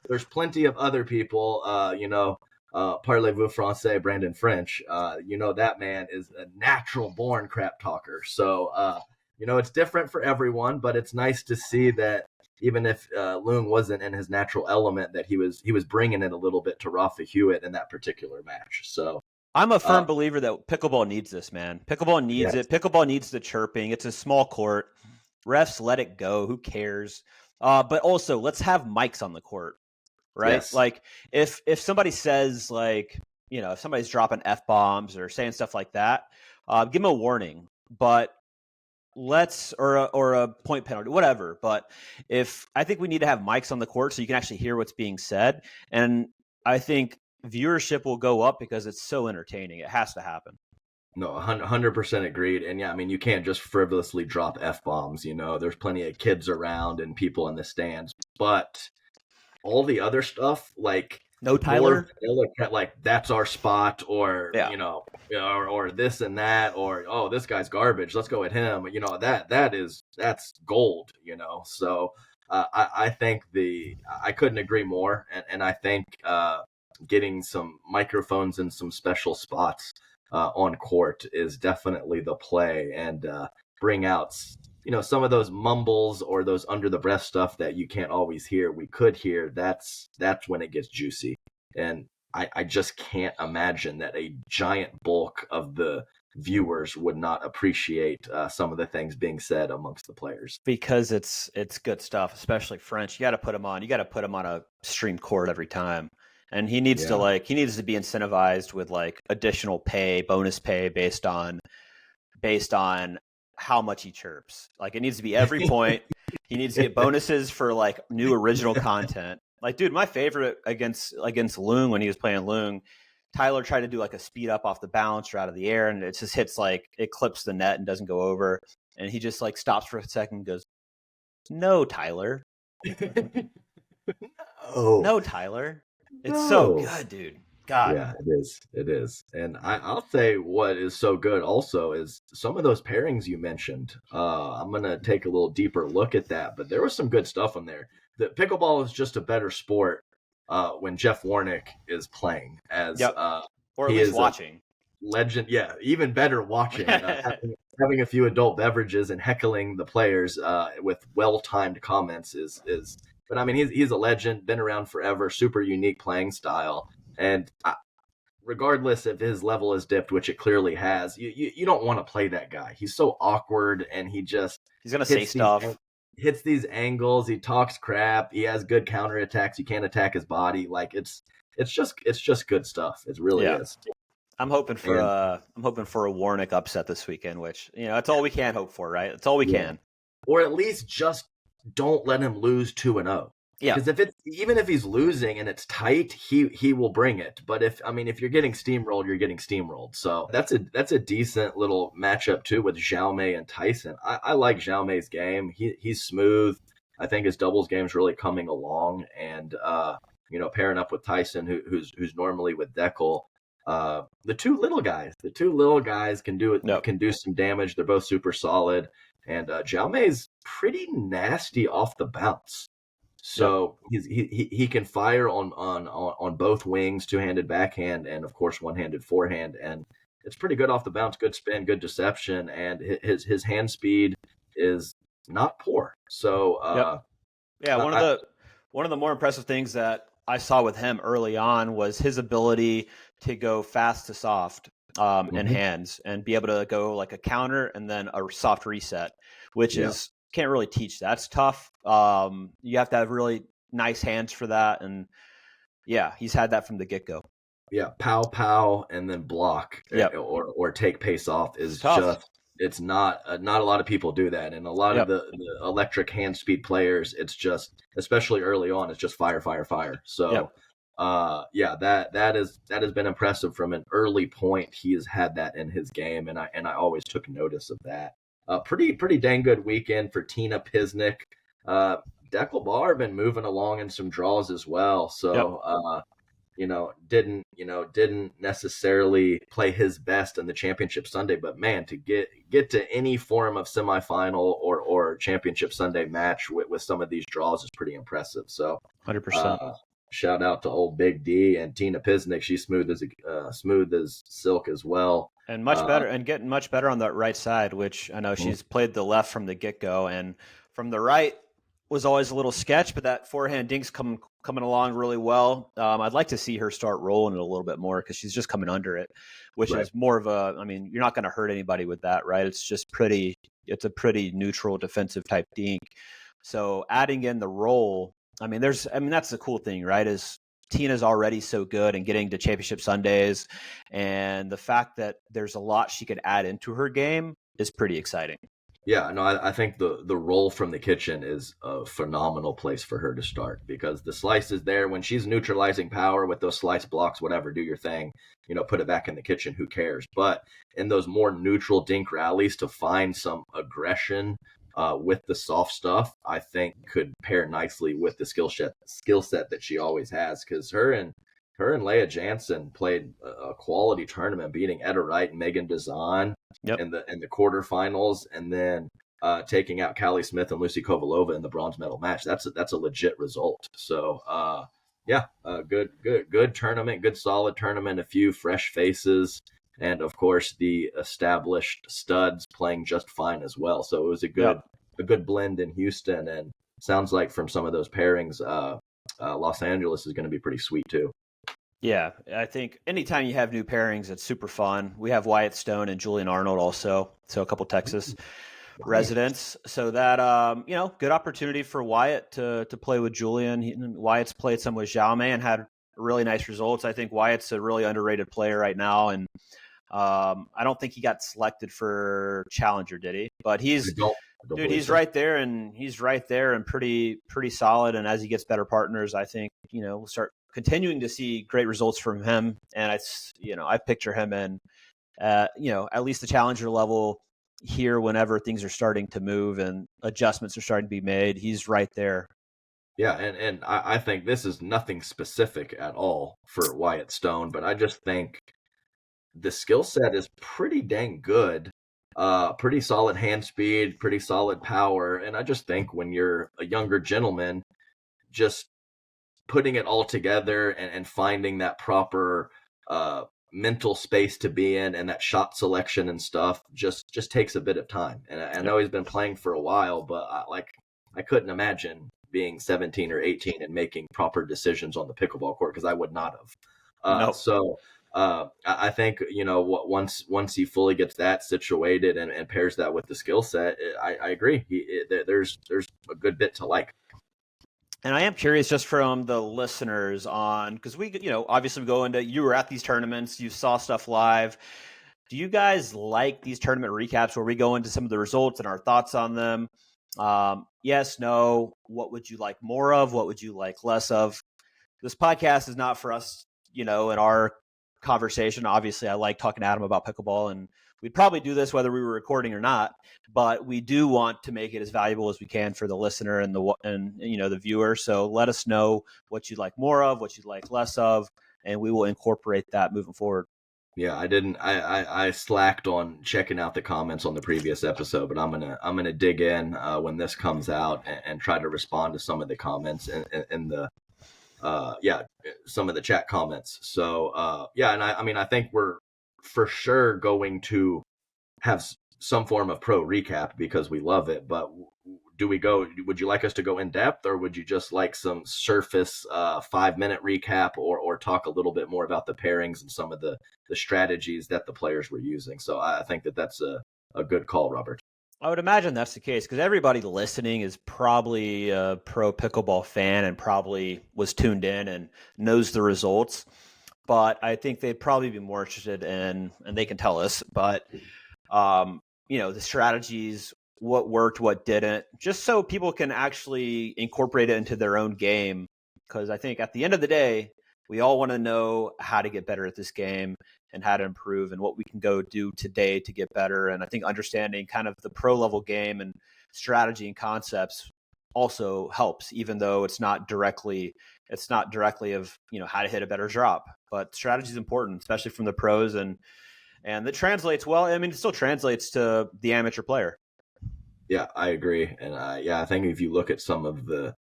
S2: there's plenty of other people, parlez-vous français, Brandon French, that man is a natural born crap talker. So, it's different for everyone, but it's nice to see that even if Leung wasn't in his natural element, that he was bringing it a little bit to Rafa Hewitt in that particular match. So
S1: I'm a firm believer that pickleball needs this, man. Pickleball needs it. Pickleball needs the chirping. It's a small court. Refs let it go. Who cares? But also, let's have mics on the court, right? Yes. Like if somebody says if somebody's dropping F-bombs or saying stuff like that, give them a warning. But or a point penalty, whatever. But I think we need to have mics on the court so you can actually hear what's being said. And I think viewership will go up because it's so entertaining. It has to happen.
S2: No, 100% agreed. And yeah, I mean, you can't just frivolously drop F-bombs, there's plenty of kids around and people in the stands, but all the other stuff, like
S1: no Tyler,
S2: like that's our spot, or, or this and that, or, oh, this guy's garbage, let's go at him. That's gold, So I think I couldn't agree more. And I think getting some microphones in some special spots on court is definitely the play, and bring out some of those mumbles or those under the breath stuff that you can't always hear. We could hear. That's when it gets juicy, and I just can't imagine that a giant bulk of the viewers would not appreciate some of the things being said amongst the players,
S1: because it's good stuff, especially French. You got to put him on a stream court every time. And he needs to be incentivized with additional bonus pay based on how much he chirps. It needs to be every point. He needs to get bonuses for new original content. Dude, my favorite against Leung, when he was playing Leung, Tyler tried to do a speed up off the bounce or out of the air, and it just hits it clips the net and doesn't go over. And he just stops for a second and goes, "No, Tyler." No, Tyler. It's so good, dude. God.
S2: Yeah, it is. And I'll say what is so good also is some of those pairings you mentioned. I'm going to take a little deeper look at that, but there was some good stuff in there. The pickleball is just a better sport when Jeff Warnick is playing, as
S1: or at least watching.
S2: Legend, yeah, even better watching, having a few adult beverages and heckling the players with well-timed comments is. But I mean, he's a legend, been around forever, super unique playing style, and regardless if his level has dipped, which it clearly has, you don't want to play that guy. He's so awkward, and he's
S1: gonna say stuff,
S2: hits these angles, he talks crap, he has good counterattacks. You can't attack his body. It's just good stuff. It really is.
S1: I'm hoping for a Warnick upset this weekend, which it's all we can hope for, right? It's all we can,
S2: or at least just don't let him lose 2-0.
S1: Yeah.
S2: Because even if he's losing and it's tight, he will bring it. But if you're getting steamrolled, you're getting steamrolled. So that's a decent little matchup too with Xiaomei and Tyson. I like Xiaomei's game. He's smooth. I think his doubles game's really coming along, and pairing up with Tyson, who's normally with Deckel. The two little guys can do it.
S1: No.
S2: Can do some damage. They're both super solid, and Xiaomei's pretty nasty off the bounce. So he can fire on both wings, two-handed backhand, and of course one-handed forehand, and it's pretty good off the bounce, good spin, good deception, and his hand speed is not poor. So
S1: yeah, one of the more impressive things that I saw with him early on was his ability to go fast to soft in hands and be able to go like a counter and then a soft reset, which is can't really teach. That's tough. You have to have really nice hands for that, and yeah, he's had that from the get-go.
S2: Yeah, pow, and then block or take pace off is just. It's not a lot of people do that, and a lot of the electric hand speed players, it's just, especially early on, it's just fire. So that has been impressive from an early point. He has had that in his game, and I always took notice of that. Pretty dang good weekend for Tina Pisnik. Deckel Bar been moving along in some draws as well. So didn't necessarily play his best in the championship Sunday, but man, to get to any form of semifinal or championship Sunday match with some of these draws is pretty impressive. So
S1: 100%.
S2: Shout out to old Big D and Tina Pisnik. She's smooth as silk as well.
S1: And much better, and getting much better on that right side, which I know she's played the left from the get-go, and from the right was always a little sketch, but that forehand dink's coming along really well. I'd like to see her start rolling it a little bit more because she's just coming under it, which is more of you're not going to hurt anybody with that, right? It's a pretty neutral defensive type dink. So adding in the roll, that's the cool thing, right? Is Tina's already so good and getting to championship Sundays, and the fact that there's a lot she could add into her game is pretty exciting.
S2: Yeah, no, I think the roll from the kitchen is a phenomenal place for her to start, because the slice is there when she's neutralizing power with those slice blocks, whatever, do your thing, put it back in the kitchen, who cares? But in those more neutral dink rallies, to find some aggression with the soft stuff, I think could pair nicely with the skill set that she always has, because her and Leia Jansen played a quality tournament, beating Etta Wright and Megan Dazan in the quarterfinals, and then taking out Callie Smith and Lucy Kovalova in the bronze medal match. That's a legit result. So good tournament, good solid tournament, a few fresh faces, and of course the established studs playing just fine as well. So it was a good blend in Houston, and sounds like from some of those pairings, Los Angeles is going to be pretty sweet too.
S1: Yeah, I think anytime you have new pairings, it's super fun. We have Wyatt Stone and Julian Arnold also, so a couple Texas residents. So that, good opportunity for Wyatt to play with Julian. Wyatt's played some with Xiaomei and had really nice results. I think Wyatt's a really underrated player right now, and I don't think he got selected for Challenger, did he? But he's right there, and he's right there and pretty solid. And as he gets better partners, I think we'll start continuing to see great results from him. And I picture him in, at least the challenger level here whenever things are starting to move and adjustments are starting to be made. He's right there.
S2: Yeah, and I think this is nothing specific at all for Wyatt Stone, but I just think the skill set is pretty dang good. Pretty solid hand speed, pretty solid power. And I just think when you're a younger gentleman, just putting it all together and finding that proper mental space to be in, and that shot selection and stuff just takes a bit of time. And I know he's been playing for a while, but I couldn't imagine being 17 or 18 and making proper decisions on the pickleball court, because I would not have.
S1: No.
S2: So I think once he fully gets that situated and pairs that with the skill set, I agree. There's a good bit to like.
S1: And I am curious, just from the listeners, on, because we, obviously you were at these tournaments, you saw stuff live. Do you guys like these tournament recaps where we go into some of the results and our thoughts on them? Yes, no. What would you like more of? What would you like less of? This podcast is not for us, in our conversation. Obviously, I like talking to Adam about pickleball, and we'd probably do this whether we were recording or not. But we do want to make it as valuable as we can for the listener and the viewer. So let us know what you'd like more of, what you'd like less of, and we will incorporate that moving forward.
S2: Yeah, I slacked on checking out the comments on the previous episode, but I'm gonna dig in when this comes out and try to respond to some of the comments in the some of the chat comments. So and I think we're for sure going to have some form of pro recap because we love it, but would you like us to go in depth, or would you just like some surface 5-minute recap, or talk a little bit more about the pairings and some of the strategies that the players were using? So I think that's a good call, Robert.
S1: I would imagine that's the case because everybody listening is probably a pro pickleball fan and probably was tuned in and knows the results. But I think they'd probably be more interested in, and they can tell us, but the strategies, what worked, what didn't, just so people can actually incorporate it into their own game. Because I think at the end of the day, we all want to know how to get better at this game and how to improve and what we can go do today to get better. And I think understanding kind of the pro level game and strategy and concepts also helps, even though it's not directly of, how to hit a better drop, but strategy is important, especially from the pros. And that translates well. I mean, it still translates to the amateur player.
S2: Yeah, I agree. And I think if you look at some of the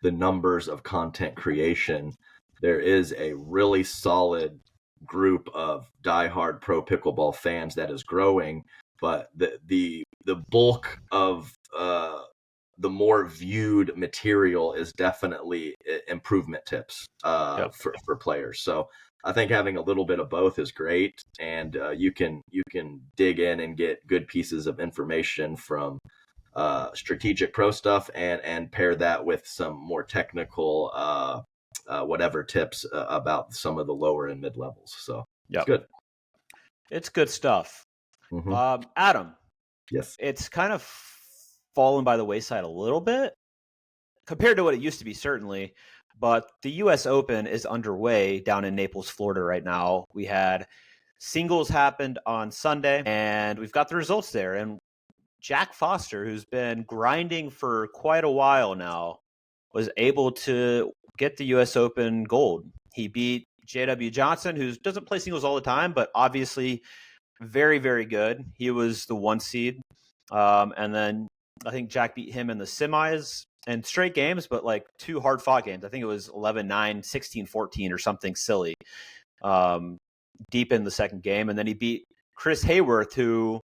S2: numbers of content creation, there is a really solid group of diehard pro pickleball fans that is growing, but the bulk of the more viewed material is definitely improvement tips for players. So I think having a little bit of both is great, and you can dig in and get good pieces of information from strategic pro stuff and pair that with some more technical whatever tips about some of the lower and mid levels. So it's good.
S1: It's good stuff.
S2: Mm-hmm.
S1: Adam.
S2: Yes.
S1: It's kind of fallen by the wayside a little bit compared to what it used to be, certainly. But the U.S. Open is underway down in Naples, Florida right now. We had singles happened on Sunday, and we've got the results there. And Jack Foster, who's been grinding for quite a while now, was able to get the U.S. Open gold. He beat J.W. Johnson, who doesn't play singles all the time, but obviously very, very good. He was the 1 seed. And then I think Jack beat him in the semis and straight games, but like 2 hard-fought games. I think it was 11-9, 16-14 or something silly deep in the second game. And then he beat Chris Hayworth, who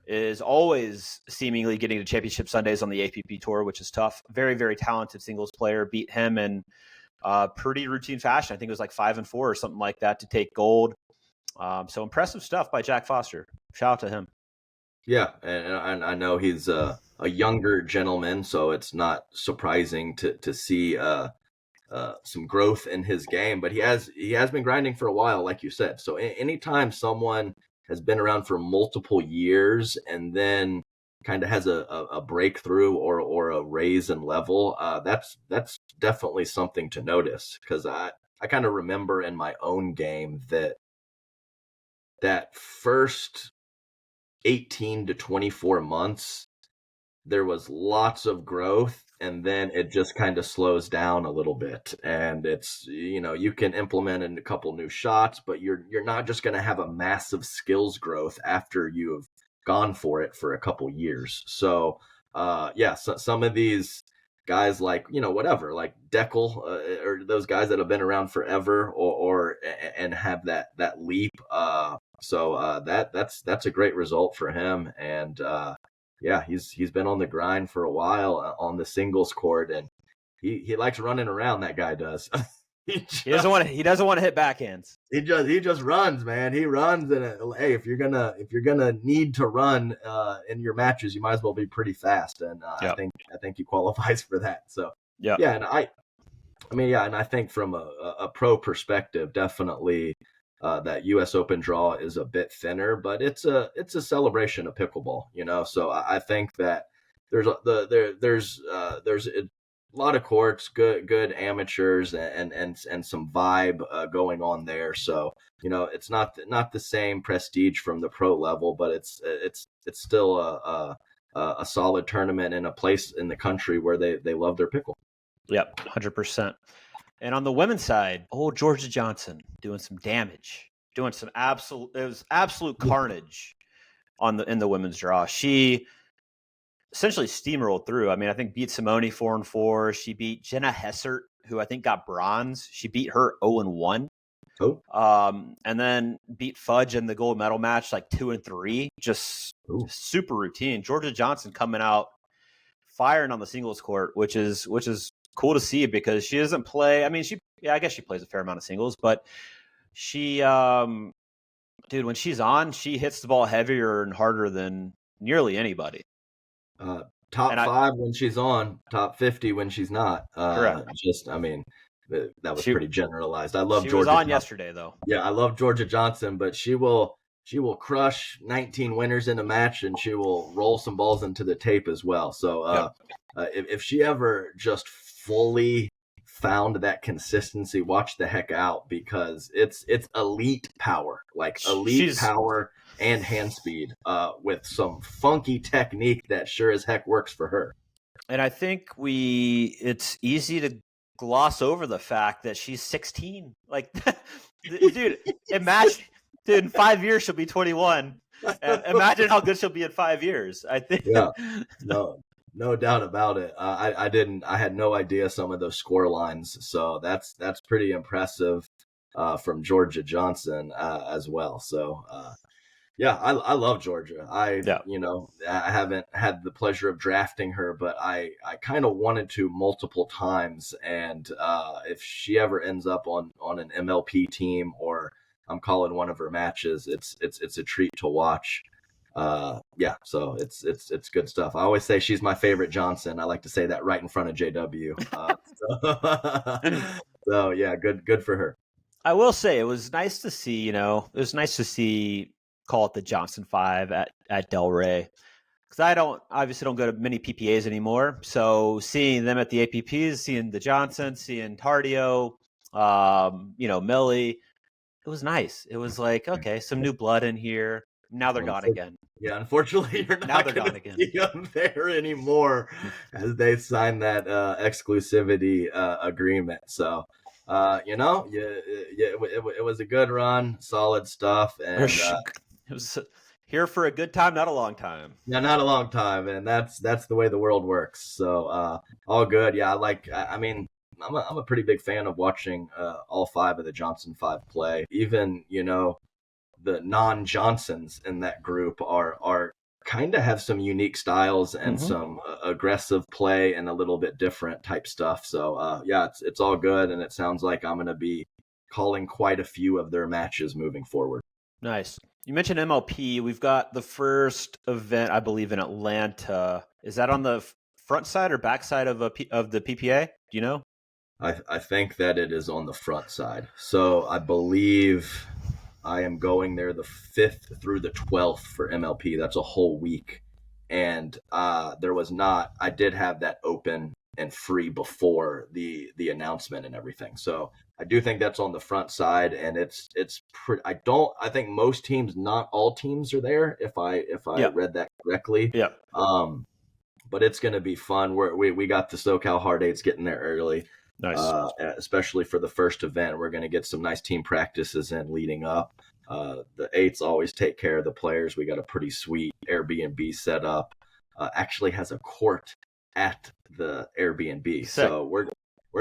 S1: is always seemingly getting to championship Sundays on the APP Tour, which is tough. Very, very talented singles player. Beat him in pretty routine fashion. I think it was like 5-4 or something like that to take gold. So impressive stuff by Jack Foster. Shout out to him.
S2: Yeah, and I know he's a younger gentleman, so it's not surprising to see some growth in his game. But he has been grinding for a while, like you said. So anytime someone has been around for multiple years and then kind of has a breakthrough or a raise in level, that's definitely something to notice. Because I kind of remember in my own game that first 18 to 24 months, there was lots of growth, and then it just kind of slows down a little bit. And it's, you can implement in a couple new shots, but you're not just going to have a massive skills growth after you have gone for it for a couple years. So, so some of these guys like, whatever, like Deckel, or those guys that have been around forever and have that leap. So that's a great result for him. And he's been on the grind for a while on the singles court, and he likes running around. That guy does. He doesn't want to hit backhands. He just runs, man. He runs, and hey, if you're gonna need to run in your matches, you might as well be pretty fast. And I think he qualifies for that. So and I think from a pro perspective, definitely that U.S. Open draw is a bit thinner, but it's a celebration of pickleball, So I think that there's a lot of courts, good amateurs, and some vibe going on there. So it's not the same prestige from the pro level, but it's still a solid tournament in a place in the country where they love their pickle.
S1: Yep, 100%. And on the women's side, old Georgia Johnson doing some damage, doing some absolute carnage in the women's draw. She essentially steamrolled through. I mean, I think beat Simone 4-4. She beat Jenna Hessert, who I think got bronze. She beat her 0-1.
S2: Oh.
S1: And then beat Fudge in the gold medal match like 2-3. Just super routine. Georgia Johnson coming out firing on the singles court, which is cool to see because she doesn't play. I mean, I guess she plays a fair amount of singles, but she, dude, when she's on, she hits the ball heavier and harder than nearly anybody.
S2: Top 5 when she's on, top 50 when she's not.
S1: Correct.
S2: That was pretty generalized. I love Georgia. She
S1: was on yesterday, though.
S2: Yeah, I love Georgia Johnson, but she will crush 19 winners in a match, and she will roll some balls into the tape as well. So if she ever just fully found that consistency, watch the heck out, because it's elite power, like elite power and hand speed with some funky technique that sure as heck works for her.
S1: And I think it's easy to gloss over the fact that she's 16. Like, dude, imagine, dude, in 5 years she'll be 21. And imagine how good she'll be in 5 years. I think.
S2: Yeah, no doubt about it. I had no idea some of those score lines, so that's pretty impressive from Georgia Johnson as well. So yeah, I love Georgia. I haven't had the pleasure of drafting her, but I kind of wanted to multiple times. And if she ever ends up on an MLP team, or I'm calling one of her matches, it's a treat to watch. So it's good stuff. I always say she's my favorite Johnson. I like to say that right in front of JW. So yeah, good for her.
S1: I will say it was nice to see, call it the Johnson 5 at Delray, because I obviously don't go to many PPAs anymore. So seeing them at the APPs, seeing the Johnson, seeing Tardio, Millie, it was nice. It was like, okay, some new blood in here. Now they're gone again.
S2: Yeah, unfortunately, you're not going to see them there anymore as they sign that exclusivity agreement. So, it was a good run, solid stuff, and
S1: it was here for a good time, not a long time.
S2: Yeah, not a long time, and that's the way the world works. So, all good. Yeah, I'm a pretty big fan of watching all 5 of the Johnson 5 play. Even the non-Johnsons in that group are kind of have some unique styles and some aggressive play and a little bit different type stuff. So it's all good, and it sounds like I'm going to be calling quite a few of their matches moving forward.
S1: Nice. You mentioned MLP. We've got the first event, I believe, in Atlanta. Is that on the front side or back side of the PPA? Do you know?
S2: I think that it is on the front side. So I believe I am going there the 5th through the 12th for MLP. That's a whole week. And I did have that open and free before the announcement and everything. So I do think that's on the front side, and it's pretty. I think most teams, not all teams, are there. If I read that correctly.
S1: Yeah.
S2: But it's going to be fun. We got the SoCal Hard Eights getting there early.
S1: Nice.
S2: Especially for the first event, we're going to get some nice team practices in leading up. The Eights always take care of the players. We got a pretty sweet Airbnb set up. Actually has a court at the Airbnb. Sick. So we're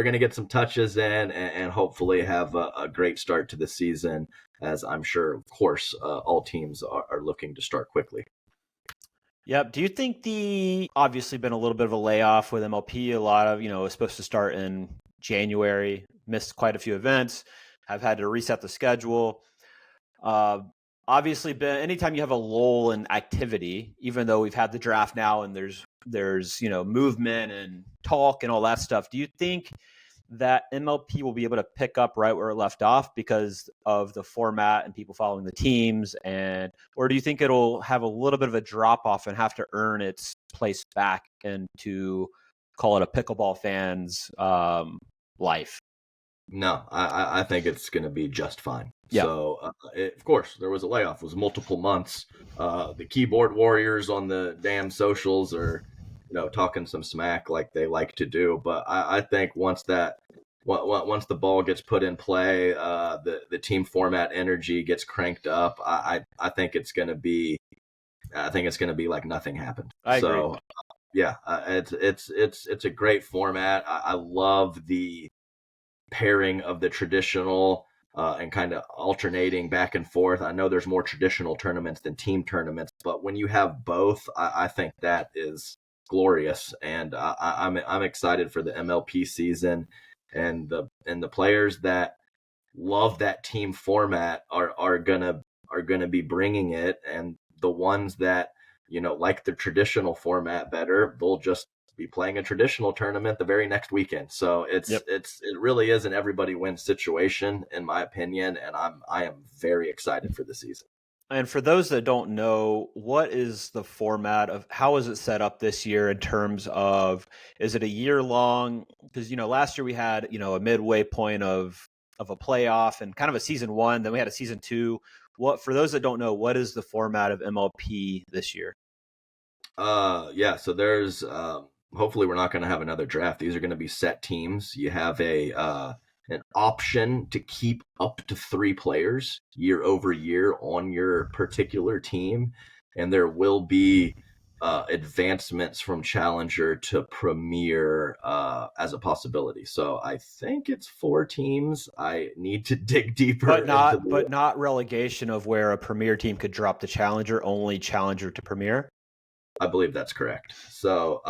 S2: going to get some touches in and hopefully have a great start to the season, as I'm sure, of course, all teams are looking to start quickly.
S1: Yep. Do you think obviously been a little bit of a layoff with MLP? A lot of, was supposed to start in January, missed quite a few events, have had to reset the schedule. Obviously, anytime you have a lull in activity, even though we've had the draft now and there's movement and talk and all that stuff, do you think that MLP will be able to pick up right where it left off because of the format and people following the teams, or do you think it'll have a little bit of a drop off and have to earn its place back into, call it a pickleball fan's life?
S2: No, I think it's going to be just fine.
S1: Yeah.
S2: So, of course, there was a layoff. It was multiple months. The keyboard warriors on the damn socials are, talking some smack like they like to do. But I think once the ball gets put in play, the team format energy gets cranked up. I think it's going to be, like nothing happened.
S1: I agree.
S2: Yeah, it's a great format. I love the pairing of the traditional and kind of alternating back and forth. I know there's more traditional tournaments than team tournaments, but when you have both, I think that is glorious, and I'm excited for the MLP season, and the players that love that team format are gonna be bringing it, and the ones that like the traditional format better, they'll just be playing a traditional tournament the very next weekend. So it really is an everybody wins situation, in my opinion, and I am very excited for the season.
S1: And for those that don't know, what is the format of, how is it set up this year in terms of, is it a year long? Because last year we had a midway point of a playoff and kind of a season one, then we had a season two. What, for those that don't know, what is the format of MLP this year?
S2: So there's hopefully we're not going to have another draft. These are going to be set teams. You have an option to keep up to 3 players year over year on your particular team, and there will be advancements from Challenger to Premier as a possibility. So I think it's 4 teams. I need to dig deeper,
S1: but not relegation of where a Premier team could drop the Challenger, only Challenger to Premier.
S2: I believe that's correct. So,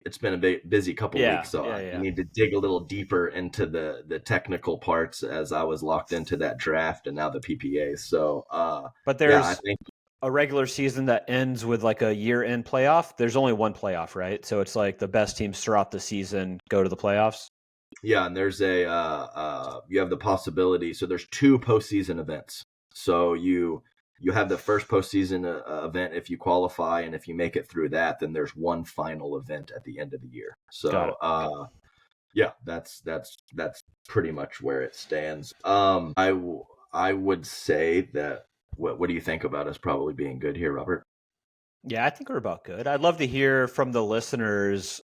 S2: it's been a busy couple weeks, so I need to dig a little deeper into the technical parts as I was locked into that draft and now the PPA. So,
S1: but I think a regular season that ends with like a year-end playoff. There's only one playoff, right? So it's like the best teams throughout the season go to the playoffs.
S2: Yeah, and there's you have the possibility. So there's 2 postseason events. So you have the first postseason event if you qualify, and if you make it through that, then there's one final event at the end of the year. So, that's pretty much where it stands. I would say that. What do you think about us probably being good here, Robert?
S1: Yeah, I think we're about good. I'd love to hear from the listeners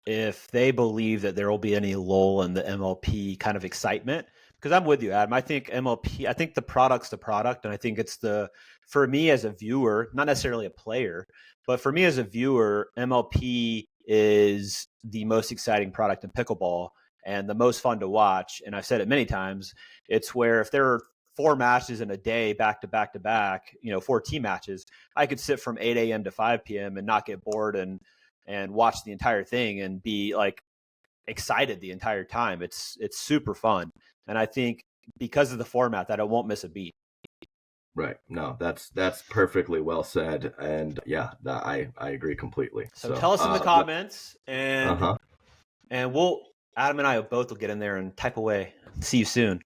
S1: if they believe that there will be any lull in the MLP kind of excitement. Because I'm with you, Adam. I think MLP, I think the product's the product. And I think it's for me as a viewer, not necessarily a player, but for me as a viewer, MLP is the most exciting product in pickleball and the most fun to watch. And I've said it many times. It's where if there are 4 matches in a day, back to back to back, 4 team matches, I could sit from 8 a.m. to 5 p.m. and not get bored and watch the entire thing and be like excited the entire time. It's super fun. And I think because of the format that I won't miss a beat.
S2: Right. No, that's perfectly well said. And I agree completely.
S1: So tell us in the comments and Adam and I both will get in there and type away. See you soon.